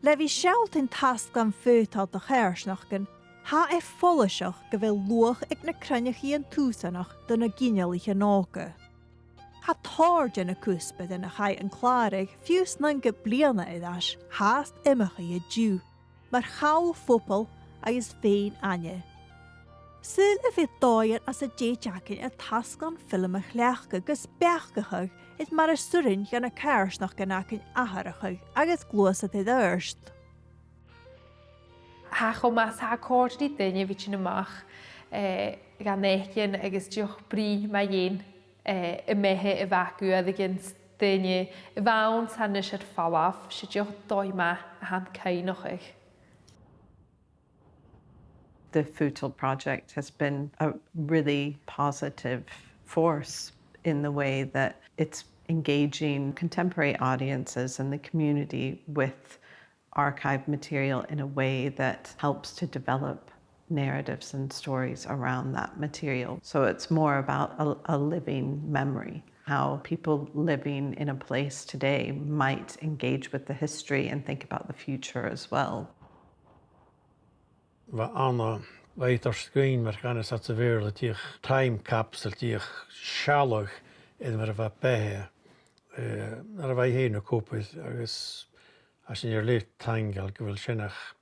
Le bhí sealtain tasc an fótáil do chéirsnachgan, ha folliseach go bhfuil luach ag na cruinnechaí an túsanach do na ginealacha nága. Ha táirde na cúspad in na chaid an chláraigh fiús na go bliadhna idas háast imimecha i dú, mar chaall fopal agus féin aine. Súil a bhí dáin as a déiteacin a tasc an fhilmichean gus beachgachuig is mar a surin gan na céirsnach ganacin aharachuig agus glósad i d'irst. Ha chumas ha cóirdaí duine bhí sin amach gan éicin agus dúch brí mai dhéon I methe I bhacu a gins duine I bhain sanna siad fálah si dúch dóime a han cainochuig. The Faodail project has been a really positive force in the way that it's engaging contemporary audiences and the community with archived material in a way that helps to develop narratives and stories around that material. So it's more about a living memory, how people living in a place today might engage with the history and think about the future as well. Anna weiter screen mar gan is at se wereld die time capsule die shalloch in mar va be na vai heen koop is agus as in lit tangel gewil sinnach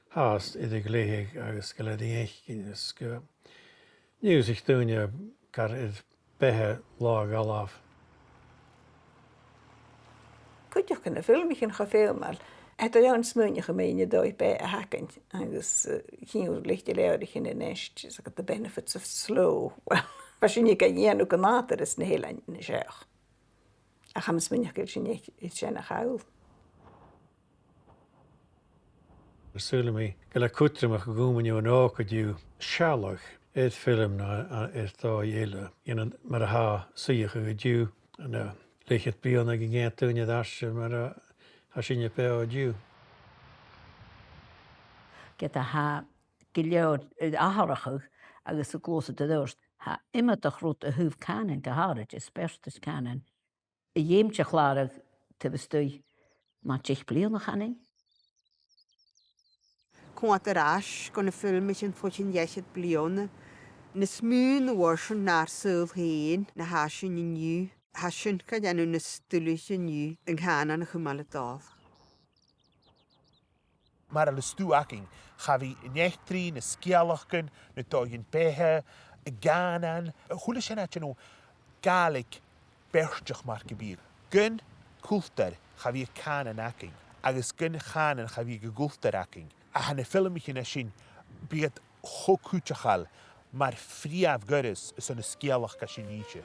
haast in de gleeg agus geleding is ge nu sich doen je kar it be lag al af. Cuideachd na fhilmichean gefilmar. Het is een smuntje gemeen dat bij een hakken. Dus ging licht de leeuwig in de nest. Dus ik had the benefits of slow. Als je niet kan je ook een mater is een heel eind in de zeg. Ik ga mijn smuntje niet iets zijn gehaal. Zullen we gelijk kutre mag komen je een ook die shalloch het film na het eile in maar ha zie je je en ligt het bij een ging toen je das maar as sin pe dú. Get a ha gileod aharachuch agus a glósa de dúst, ha imimeach rút a thuh cànan go háid is spertas cànan. I dhéimte chláireh te bhstúi má tíoch bliana chanin. Cuat arás go na fhilmichean fuchin dheisiad bliana. Na smún warsin nar súil héin na hásin inniu. Hasin ka danu na stúliche nu yn cànan na chumail dáil. Mar a le stúaching, cha bhí nechtrí na sgeulachdan na dhaoine béthe, a cànan, chuala sin at gaelic bersteach mar gebír. Gun cultar cha bhí cànan aching, agus gun cànan cha bhí go cultar aching. A hanna fhilmichean sin bíad chocúteachal mar fríamh goras is an na sgeulach ga sin níte.